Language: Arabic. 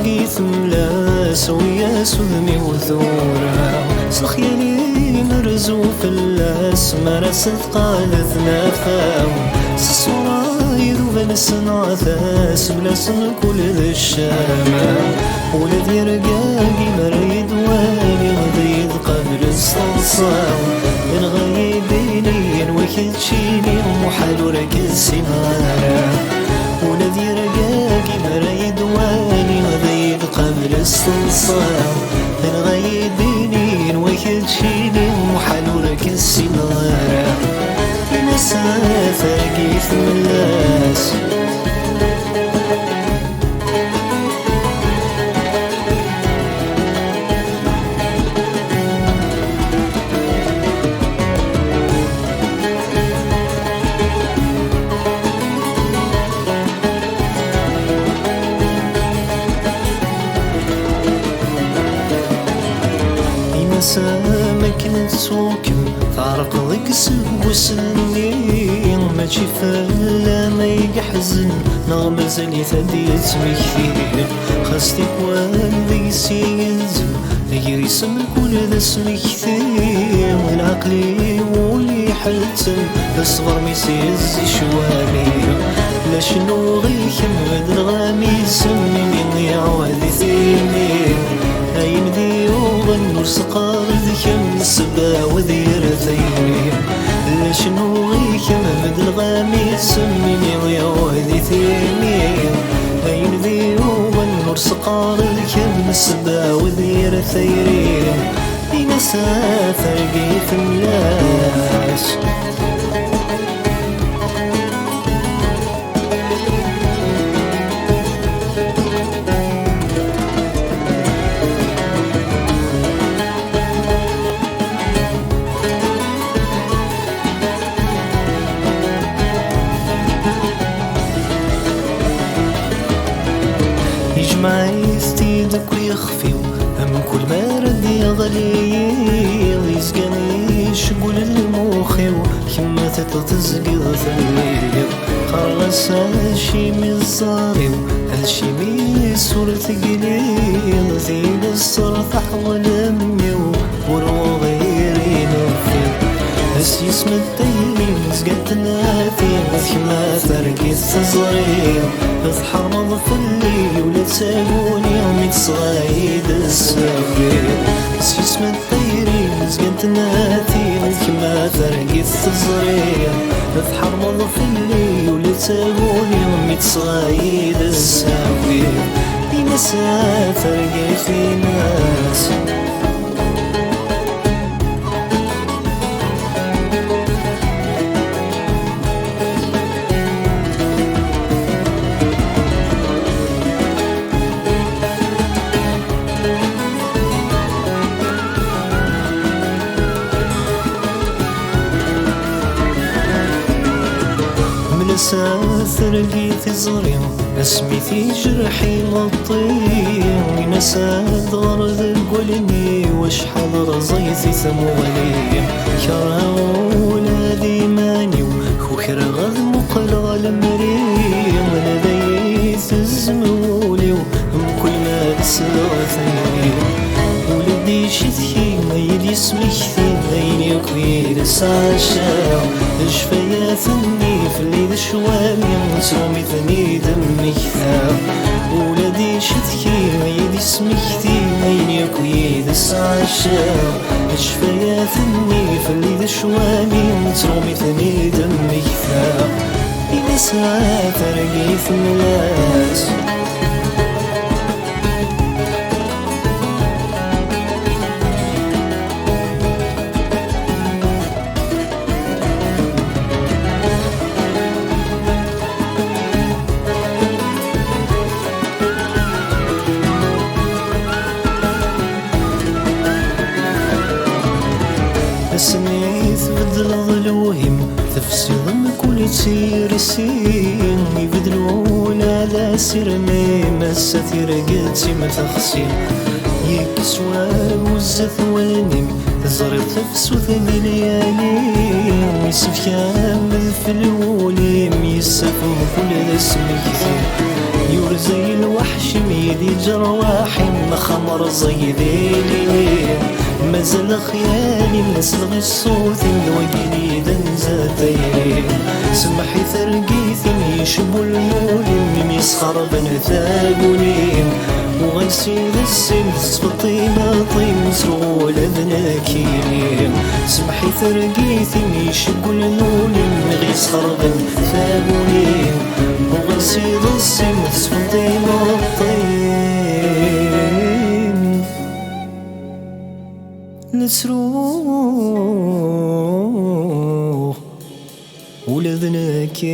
ثرقيت ملاس ويا سذمي وثورة سخيالي مرزو في اللاس مرست قالت نفاو سصراير وبنسنا ثاس بلاسن كل ذي الشامة ولد يرقاقي مريد والي غديد قبل الصلصاو الغايبيني وكتشيني محال وركز سنارة ولد يرقاقي مريد والي غديد قبل الصلصاو الغايبيني وكتشيني محال وركز سنارة مسافة قيف ملاس سامك نتسوكم فارق ضيق وسنين ماشي فلا ما يحزن نغمر زلي ثديت مكثير خاصتك والذي سينزل غير اسم كل ذا اسم كثير والعقلي ولي حلتم الصغر ميسيز شوامير لا شنو غيكم غد الغاميس من يعوذ ثيمير هايم ذي النور سقار ذكم السبا وذير ثيمير لا شنو غيكم غد الغاميس من يعوذ ثيمير هايم ذي النور سقار ذكم السبا وذير ثيمير بين سافر قيف الناس يجمع يستيدك ويخفي هم كل ما رد يغلي يسقني شقول الموخي كما تتزقي ثلي خلص هالشي من الصاري هالشي من صورة قليل زين الصرف أحول أمي ورو غيري نوفي بس يسم الديني مسقت ناثي كما ثرقيت صغير اضحى في الليل ولا تسالوني يومي صايد السفير بس يسم الديني مسقت ناثي كما ثرقيت صغير اضحى في الليل ولا تسالوني يومي صايد السفير بين سافر قيف ناس سافر لقيت زريم اسميتي جرحي مطيم نساد غرد القلني وشحال رزيتي ثمولي كرا ولادي ماني وخير غد مقلغ المريم لديت الزمولي كل ما تسلغثني ولدي شتكي ميل يسمكثي بيني وكوير ساشا الشفاياتني في الليل شوامي مسومي ثني دمي كثاب ولدي شتكي ميل يسمكثي بيني وكوير ساشا الشفاياتني في الليل شوامي مسومي ثني دمي كثاب بين ساعات رقيت ملاس سميت بدل ظلوهم تفسي ضم كل تسير سين يبدلون على سرمي مساتي رقدتي ما تخسي يكسوا والزثواني تزرق تفسو ثاني ليالي يسف كامل في الوليم يسفو كل اسم كثير يورزي الوحش ميدي جرواحي خمر زي ذيلي مازال خيالي نسلغي الصوت ذوقيني دنزاتي سمحي ثرقيثي يشبو المولم يسخر بنثاقوني وغنسيل السن تصفطي باطي مسرول ذناكيني سمحي ثرقيثي يشبو المولم يسخر بنثاقوني وغنسيل السن تصفطي باطي نسروح ولذناكي